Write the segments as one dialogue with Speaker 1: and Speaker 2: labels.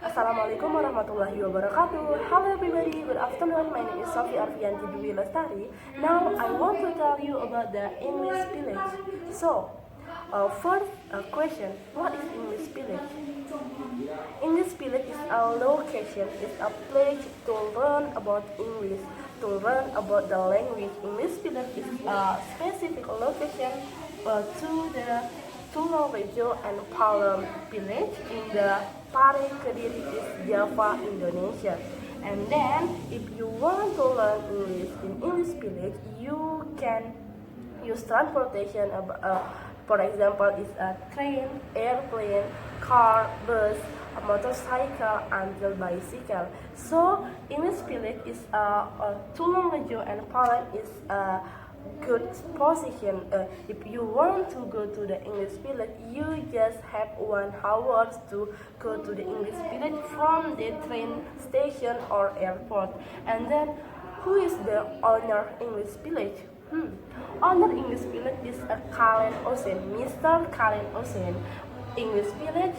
Speaker 1: Assalamualaikum warahmatullahi wabarakatuh. Hello everybody, good afternoon. My name is Sophie Arfianti Dwi Lestari. Now I want to tell you about the English village. So, first question, what is English village? English village is a location, is a place to learn about English, to learn about the language. English village is a specific location to the Tulung Rejo and Palem village in the Pare Kediri East Java, Indonesia. And then, if you want to learn English in English village, you can use transportation. For example, is a train, airplane, car, bus, a motorcycle, and a bicycle. So, English village is Tulung Rejo and Palem is a good position. If you want to go to the English village, you just have 1 hour to go to the English village from the train station or airport. And then, who is the owner English village? Owner English village is a Kalen Osen, Mr. Kalen Osen. English village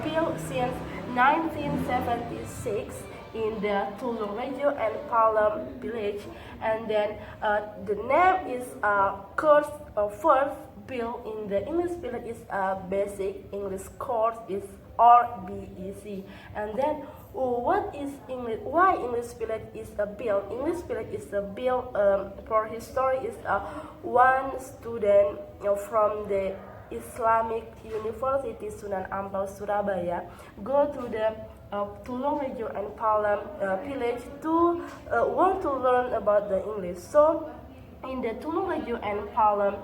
Speaker 1: built since 1976 in the Tulung Rejo and Palem village, and then the name is course first built in the English village is a basic English course is or BEC, and then what is English? Why English village is a built? English village is a built for history is one student from the Islamic University Sunan Ampel Surabaya go to the Tulung Rejo and Palem village to want to learn about the English. So in the Tulung Rejo and Palem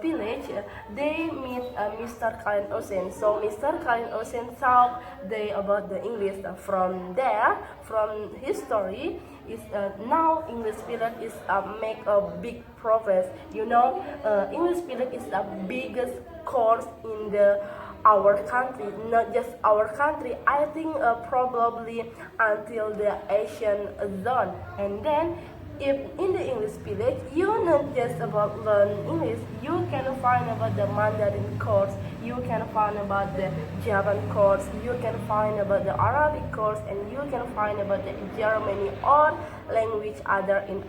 Speaker 1: village, they meet Mr. Kalen Osen. So Mr. Kalen Osen taught they about the English. From there, from history, is now English village is make a big progress. English village is the biggest course in the our country, not just our country. I think probably until the Asian zone. And then, if in the English village, you not just about learn English, you can find about the Mandarin course, you can find about the Javan course, you can find about the Arabic course, and you can find about the Germany or language other in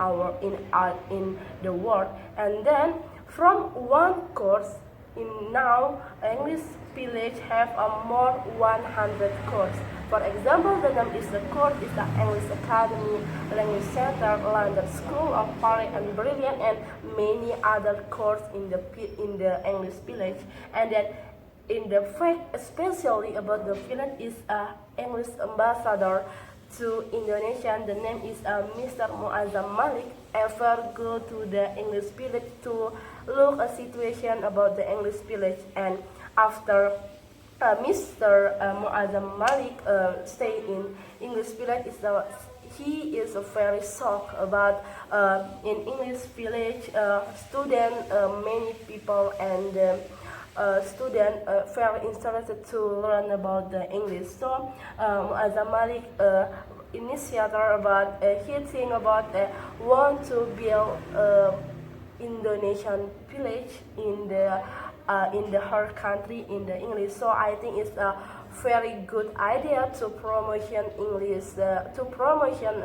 Speaker 1: the world. And then from one course in now English village have a more 100 course. For example, the name is the course is the English Academy, Language Center, London School of Pare and Brilliant, and many other courses in the English village. And then in the fact, especially about the village is English ambassador to Indonesia. The name is Mr. Muazzam Malik. Ever go to the English village to look a situation about the English village, and after Mr. Muazzam Malik stay in English village he is very shocked about in English village student many people and student very interested to learn about the English. So Muazzam Malik initiator about he think about want to build Indonesian village in her country in the English. So I think it's a very good idea to promotion English, to promotion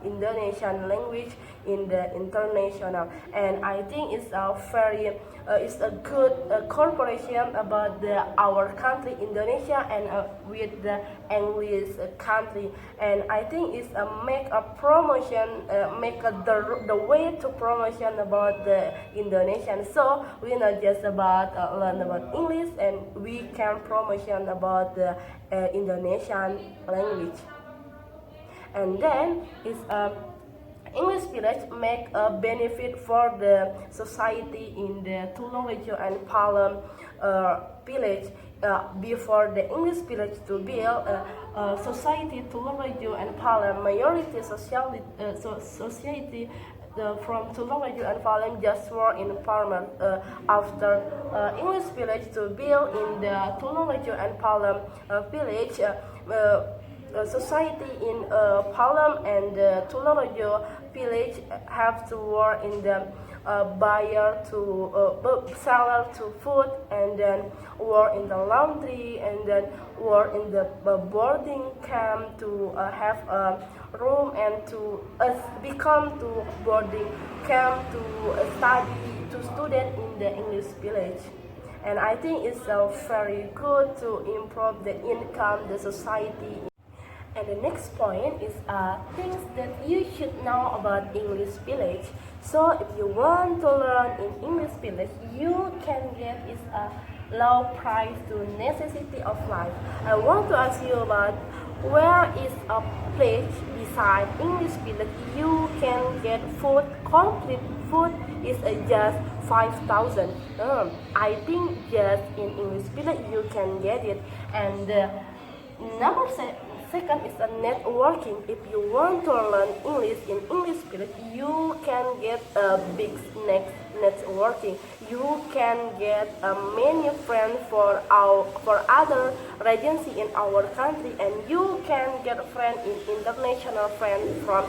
Speaker 1: Indonesian language in the international. And I think it's a very it's a good cooperation about our country Indonesia and with the English country. And I think it's make a promotion, the way to promotion about the Indonesian. So we not just about learn about English, and we can promotion about the Indonesian language. And then it's English village make a benefit for the society in the Tulung Rejo and Palem village. Before the English village to build, society Tulung Rejo and Palem majority society from Tulung Rejo and Palem just were in farmer. After English village to build in the Tulung Rejo and Palem village, society in Palem and Tulung Rejo village have to work in the buyer to seller to food, and then work in the laundry, and then work in the boarding camp to have a room, and to become to boarding camp to study to student in the English village. And I think it's very good to improve the income, the society. And the next point is things that you should know about English village. So if you want to learn in English village, you can get is a low price to necessity of life. I want to ask you about where is a place beside English village you can get food, complete food is just 5,000. I think just in English village you can get it. And number second is a networking. If you want to learn English in English village, you can get a big networking. You can get many friends for other regions in our country, and you can get friends in international friends from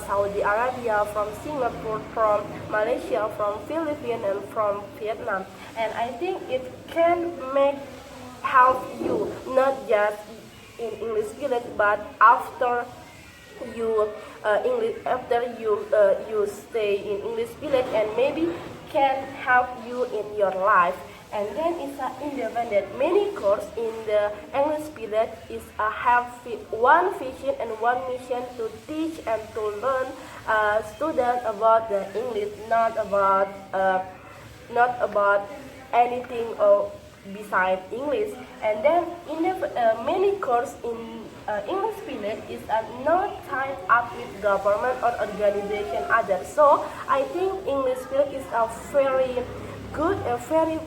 Speaker 1: Saudi Arabia, from Singapore, from Malaysia, from Philippines, and from Vietnam. And I think it can make help you not just in English village, but after you you stay in English village, and maybe can help you in your life. And then it's independent. Many course in the English village is have one vision and one mission to teach and to learn students about the English, not about anything beside English. And then in many course in English village is not tied up with government or organization others. So I think English village is a very good, very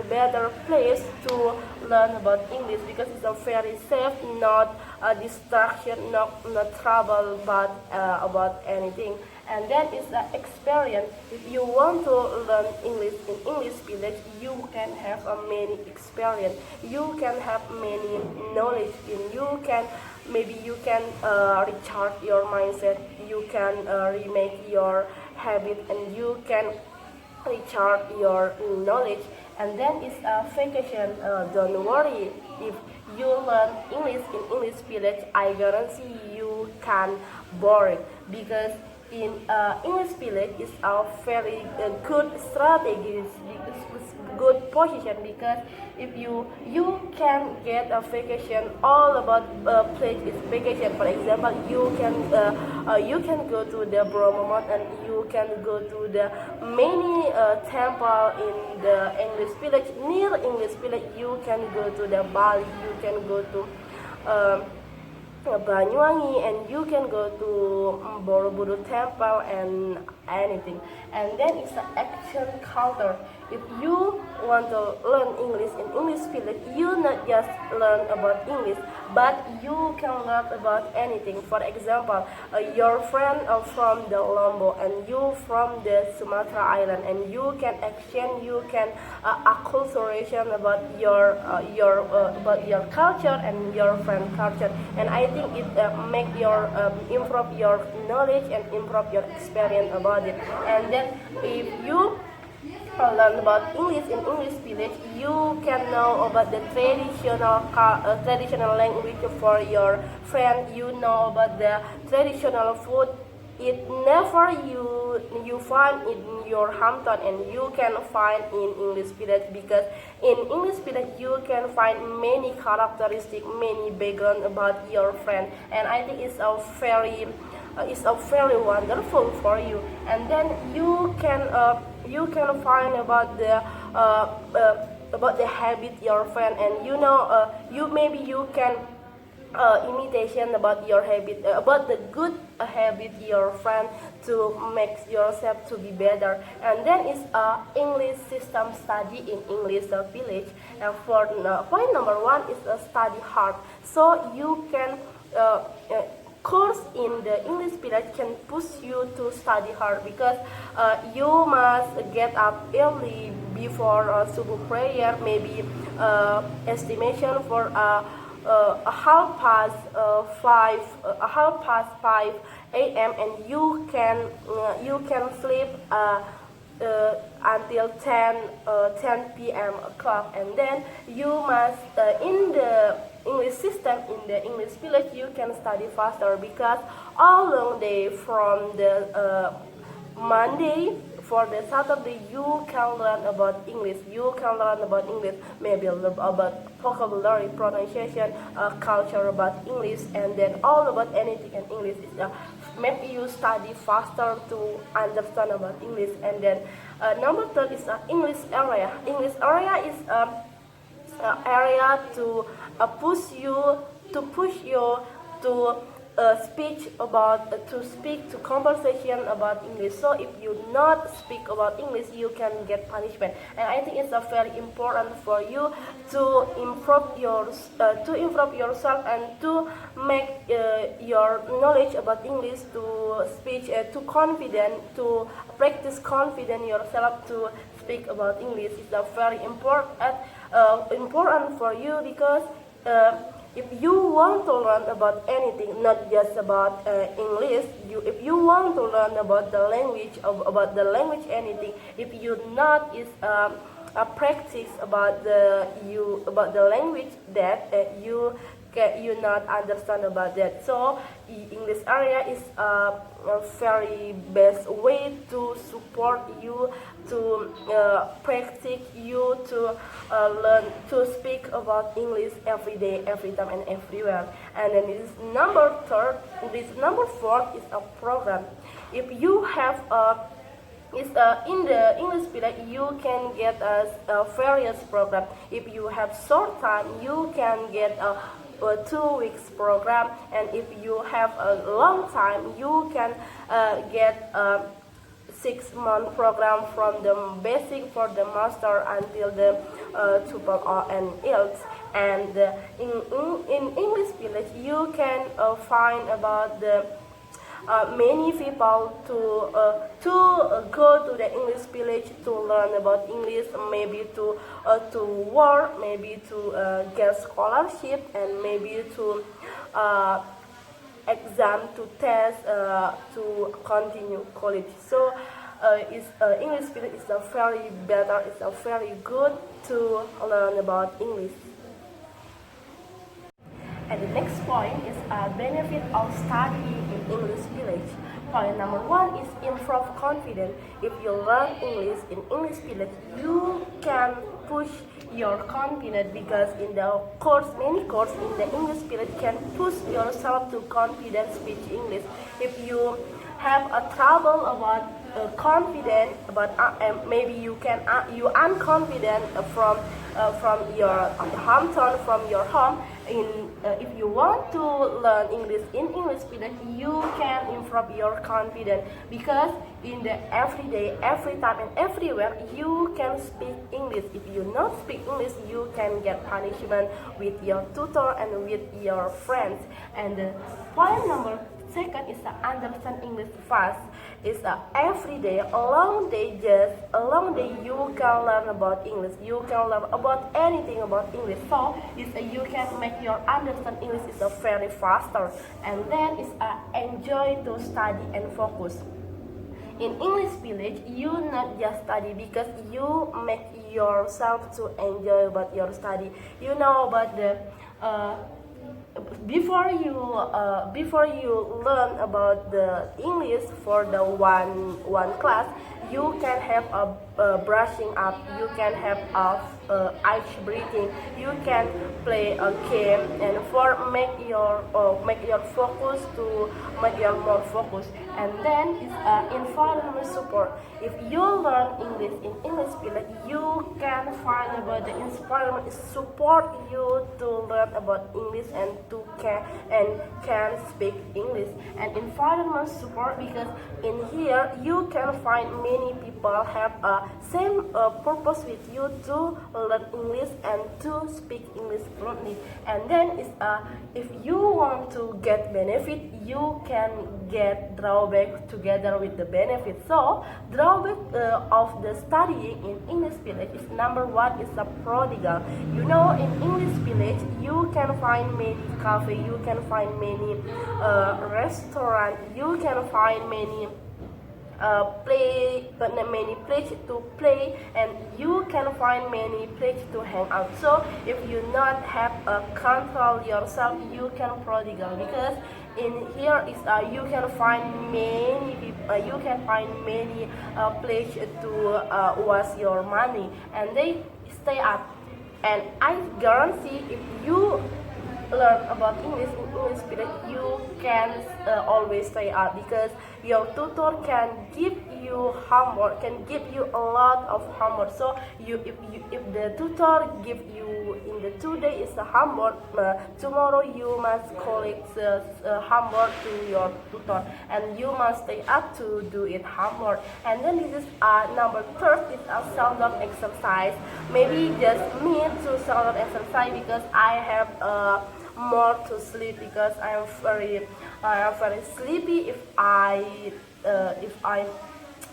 Speaker 1: better place to learn about English, because it's a very safe, not a distraction, not trouble, but about anything. And that is the experience. If you want to learn English in English village, you can have many experience. You can have many knowledge. Maybe you can recharge your mindset. You can remake your habit, and you can recharge your knowledge. And then it's a vacation. Don't worry, if you learn English in English village, I guarantee you can boring, because in English village is a very good strategy, good position, because if you can get a vacation all about place is vacation. For example, you can go to the Bromo Mountain, and you can go to the many temple in the English village. Near English village, you can go to the Bali, you can go to Banyuwangi, and you can go to Borobudur temple and anything. And then it's an action culture. If you want to learn English in English village, you not just learn about English, but you can learn about anything. For example, your friend from the Lombok, and you from the Sumatra Island, and you can exchange, you can acculturation about your culture and your friend culture. And I think it make your improve your knowledge and improve your experience about it. And then if you learn about English in English village, you can know about the traditional language for your friend. You know about the traditional food. It never you find in your hometown, and you can find in English village, because in English village you can find many characteristics, many background about your friend. And I think it's a very wonderful for you. And then you can find about the habit your friend, and you can imitation about your habit, about the good habit your friend, to make yourself to be better. And then is English system study in English village. And for point number one is study hard. So you can course in the English village can push you to study hard, because you must get up early before subuh prayer, maybe estimation for half past 5 a.m. and you can sleep until 10 p.m. o'clock, and then you must in the English system, in the English village, you can study faster because all long day from the Monday for the Saturday you can learn about English. You can learn about English, maybe about vocabulary, pronunciation, culture about English, and then all about anything in English. Maybe you study faster to understand about English. And then number third is English area. English area is area to push you to speak to conversation about English. So if you not speak about English, you can get punishment. And I think it's very important for you to improve yourself and to make your knowledge about English, to speak to confident, to practice confident yourself to speak about English. It's very important for you because if you want to learn about anything, not just about English, if you want to learn about the language, anything, if you not is a practice about the language that you not understand about that. So English area is a very best way to support you, to practice you, to learn to speak about English every day, every time, and everywhere. And then this number four is a program. If you have in the English period, you can get a various program. If you have short time, you can get a 2 weeks program, and if you have a long time, you can get a 6-month program from the basic for the master until the tuple and IELTS. And in English village, you can find about the many people to go to the English village to learn about English, maybe to work, maybe to get scholarship, and maybe to exam, to test, to continue college. So English village is a very better, it's a very good to learn about English. And the next point is a benefit of studying in English village. Point number 1 is improve confidence. If you learn English in English village, you can push your confidence because in the many course in the English village can push yourself to confident speech English. If you have a trouble about confident, but maybe you unconfident from your hometown, from your home. If you want to learn English in English village, you can improve your confidence because in the everyday, every time, and everywhere you can speak English. If you not speak English, you can get punishment with your tutor and with your friends. And point number 2 is to understand English fast. It's every day, a long day you can learn about English. You can learn about anything about English. So you can make your understand English is very faster. And then it's enjoy to study and focus. In English village, you not just study because you make yourself to enjoy about your study. You know about the before you learn about the English for the one class, you can have a brushing up, you can have a ice breathing, you can play a game, and for make your focus to make your more focus. And then is environment support. If you learn English in English village, you can find about the environment support you to learn about English and can speak English. And environment support because in here you can find many people have a same purpose with you to learn English and to speak English fluently. And then if you want to get benefit, you can get drawback together with the benefit. So drawback of the studying in English village is number one is the prodigal. You know, in English village you can find many cafe, you can find many restaurant, you can find many many places to play, and you can find many places to hang out. So if you not have control yourself, you can prodigal, because in here is you can find many people, you can find many places to waste your money, and they stay up. And I guarantee if you learn about English in English period, you can always stay out, because your tutor can give you homework, can give you a lot of homework. So if the tutor give you in the 2 days is the homework, tomorrow you must collect homework to your tutor, and you must stay up to do it homework. And then this is number third is a sound exercise. Maybe just me to sound exercise, because I have more to sleep, because I am very sleepy if I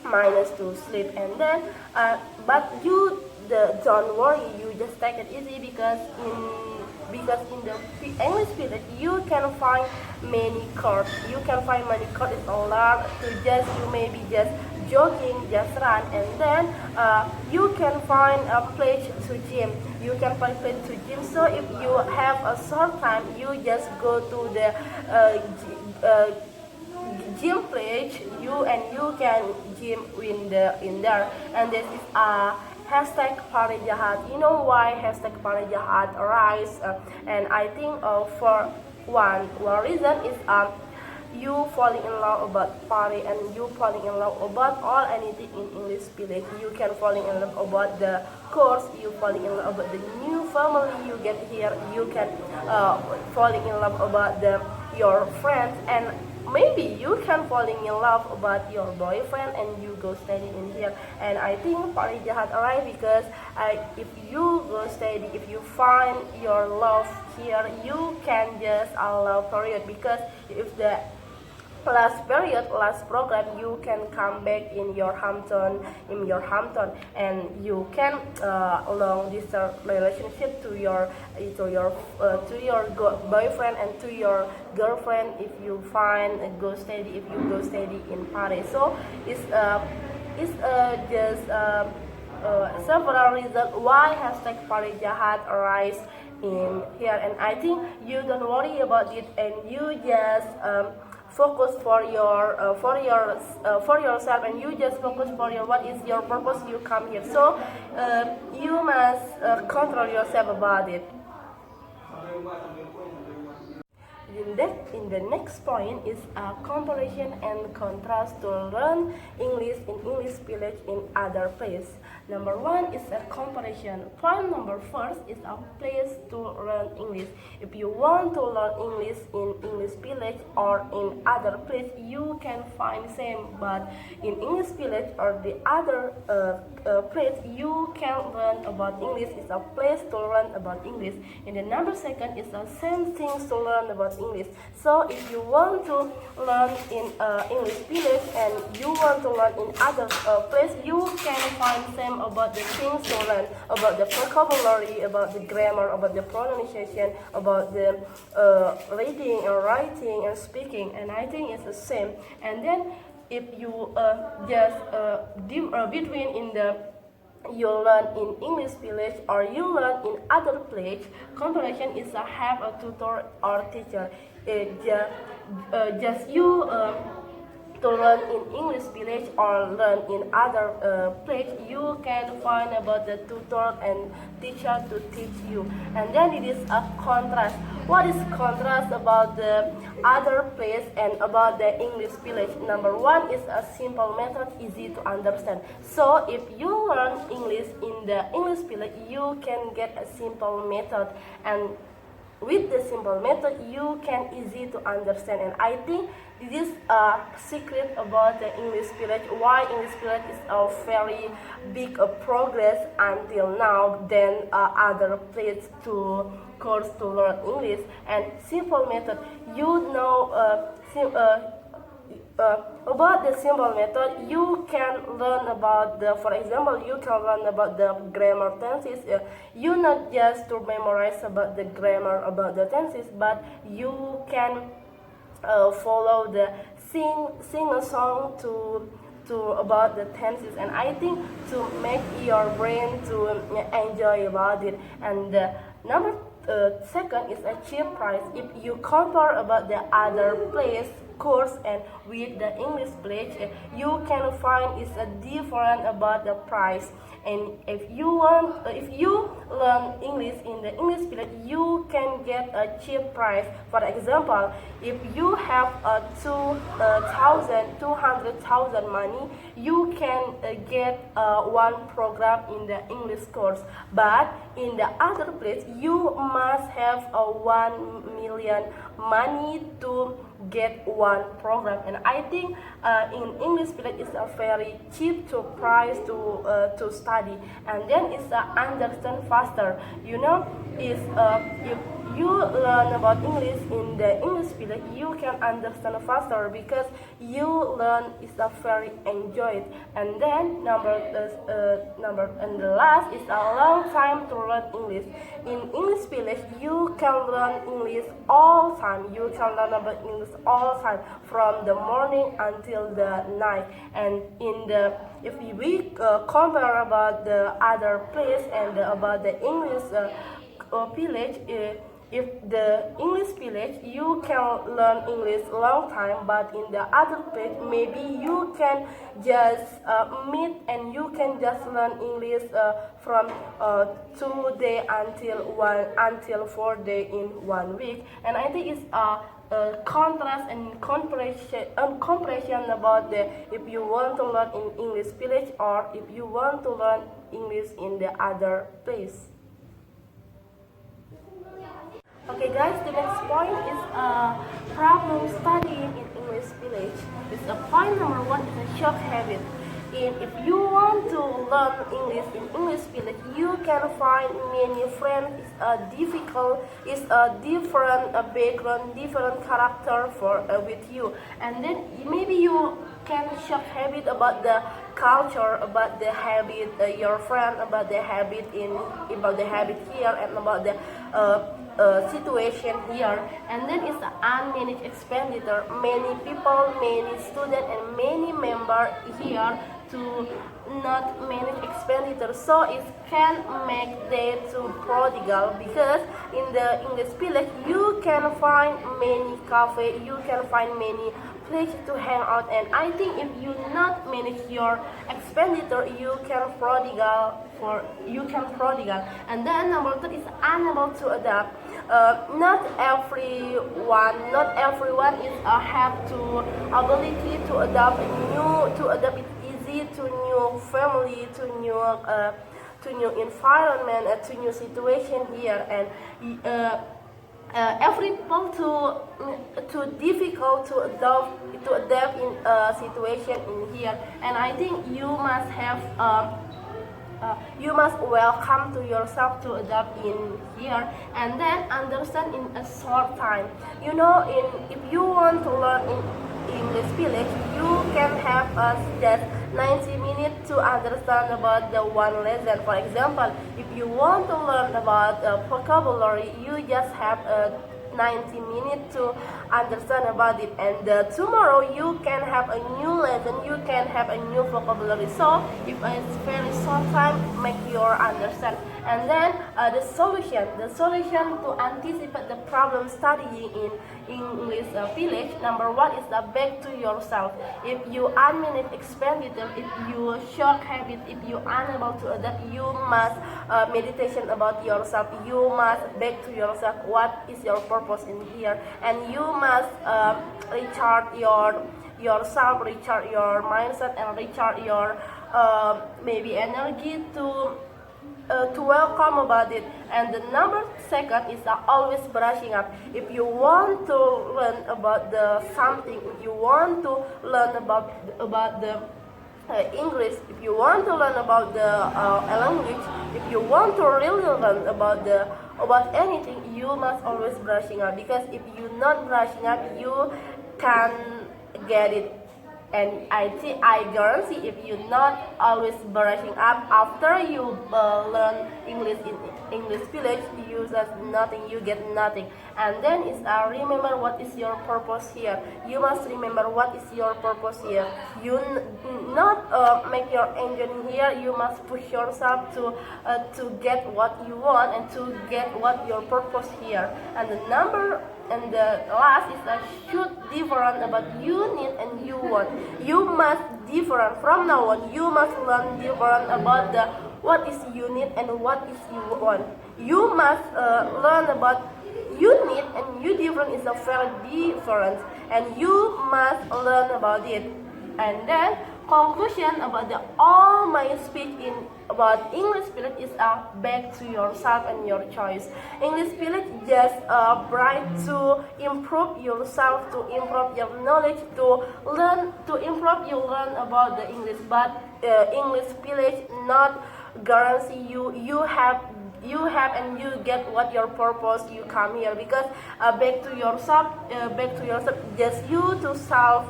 Speaker 1: minus to sleep. And then but don't worry, you just take it easy, because in the English period you can find many chords. You can find many chords. It's a lot to just, you maybe just jogging, just run, and then you can find a place to gym. You can find place to gym. So if you have a short time, you just go to the gym place, you can gym in there. And this is hashtag Pare Jahat. You know why hashtag Pare Jahat arise? And I think for one reason is you falling in love about Pare, and you falling in love about all anything in English village. You can falling in love about the course, you falling in love about the new family you get here, you can falling in love about your friends, and maybe you can falling in love about your boyfriend, and you go study in here. And I think Pare Jahat arrive, because if you go study, if you find your love here, you can just love period, because if the last period, last program, you can come back in your hometown, and you can long distance relationship to your boyfriend and to your girlfriend if you find go study, if you go study in Paris. So it's just several reasons why hashtag Pare Jahat arise in here. And I think you don't worry about it, and you just focus for yourself, and you just focus for what is your purpose you come here. So you must control yourself about it. In the next point is a comparison and contrast to learn English in English village in other place. Number one is a comparison. Point number first is a place to learn English. If you want to learn English in English village or in other place, you can find same. But in English village or the other place, you can learn about English. It's a place to learn about English. And the number second is the same things to learn about English. So if you want to learn in English village and you want to learn in other place, you can find same about the things to learn, about the vocabulary, about the grammar, about the pronunciation, about the reading and writing and speaking. And I think it's the same. And then if you just between in the you learn in English village or you learn in other place, comparison is to have a tutor or teacher. Just you to learn in English village or learn in other place, you can find about the tutor and teacher to teach you. And then it is a contrast. What is contrast about the other place and about the English village? Number one is a simple method, easy to understand. So if you learn English in the English village, you can get a simple method, and with the simple method you can easy to understand. And I think this is a secret about the English village, why English village is a very big progress until now than other places to course to learn English. And simple method, you know, about the simple method you can learn about the, for example, you can learn about the grammar tenses. You not just to memorize about the grammar about the tenses, but you can follow the sing a song to about the tenses. And I think to make your brain to enjoy about it. And number second is a cheap price. If you compare about the other place course and with the English pledge, you can find it's a different about the price. And if you learn English in the English village, you can get a cheap price. For example, if you have a 200,000 money, you can get one program in the English course. But in the other place, you must have a 1 million money to get one program. And I think in English village is a very cheap to price to study, and then it's understand faster. You know, is if you learn about English in the English village, you can understand faster because you learn is a very enjoyed. And then number and the last is a long time to learn English. In English village, you can learn English all time. You can learn about English all time from the morning until the night. And in the if we compare about the other place and about the English village, if the English village you can learn English long time, but in the other place maybe you can just meet and you can just learn English from 2 days until 4 days in 1 week. And I think it's contrast and comparison about the if you want to learn in English village or if you want to learn English in the other place. Okay guys, the next point is problem studying in English village. It's a point number one is a shock habit. If you want to learn English in English village, you can find many friends. It's difficult. It's a different background, different character for with you. And then maybe you can shock habit about the culture, about the habit your friend, about the habit here, and about the situation here. And then it's the unmanaged expenditure. Many people, many students, and many members here to not manage expenditure, so it can make them to prodigal, because in the English village you can find many cafe, you can find many place to hang out. And I think if you not manage your expenditure, you can prodigal. And then number two is unable to adapt. Not everyone is have to ability to adapt it easy to new family, to new environment, to new situation here. And every people too difficult to adapt in a situation in here. And I think you must have you must welcome to yourself to adapt in here, and then understand in a short time. You know, if you want to learn in English village, you can have just 90 minutes to understand about the one lesson. For example, if you want to learn about vocabulary, you just have 90 minutes to understand about it. And tomorrow you can have a new lesson, you can have a new vocabulary. So if it's very short time, make your understand. And then the solution to anticipate the problem studying in English village. Number one is the back to yourself. If you unmanaged expenditure, if you shock habit, if you unable to adapt, you must meditation about yourself. You must back to yourself. What is your purpose in here? And you must recharge yourself, recharge your mindset, and recharge your maybe energy to welcome about it. And the number second is always brushing up. If you want to learn about the something, if you want to learn about the English, if you want to learn about the language, if you want to really learn about anything, you must always brushing up, because if you not brushing up, you can get it. And I guarantee, if you not always brushing up after you learn English in English village, you just nothing, you get nothing. And then is remember what is your purpose here. You must remember what is your purpose here. You not make your engine here. You must push yourself to get what you want and to get what your purpose here. And the last is should different about you need and you want. You must different from now on. You must learn different about the what is you need and what is you want. You must learn about you need and you different is a very different, and you must learn about it. And then conclusion about the all my speech in about English village is back to yourself and your choice. English village just bright to improve yourself, to improve your knowledge, to improve you learn about the English. But English village not guarantee you have and you get what your purpose you come here, because back to yourself, just you to self,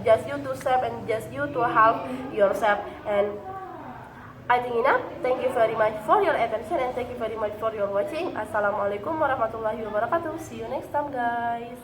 Speaker 1: just you to self and just you to help yourself. And I think enough. Thank you very much for your attention and thank you very much for your watching. Assalamualaikum warahmatullahi wabarakatuh. See you next time, guys.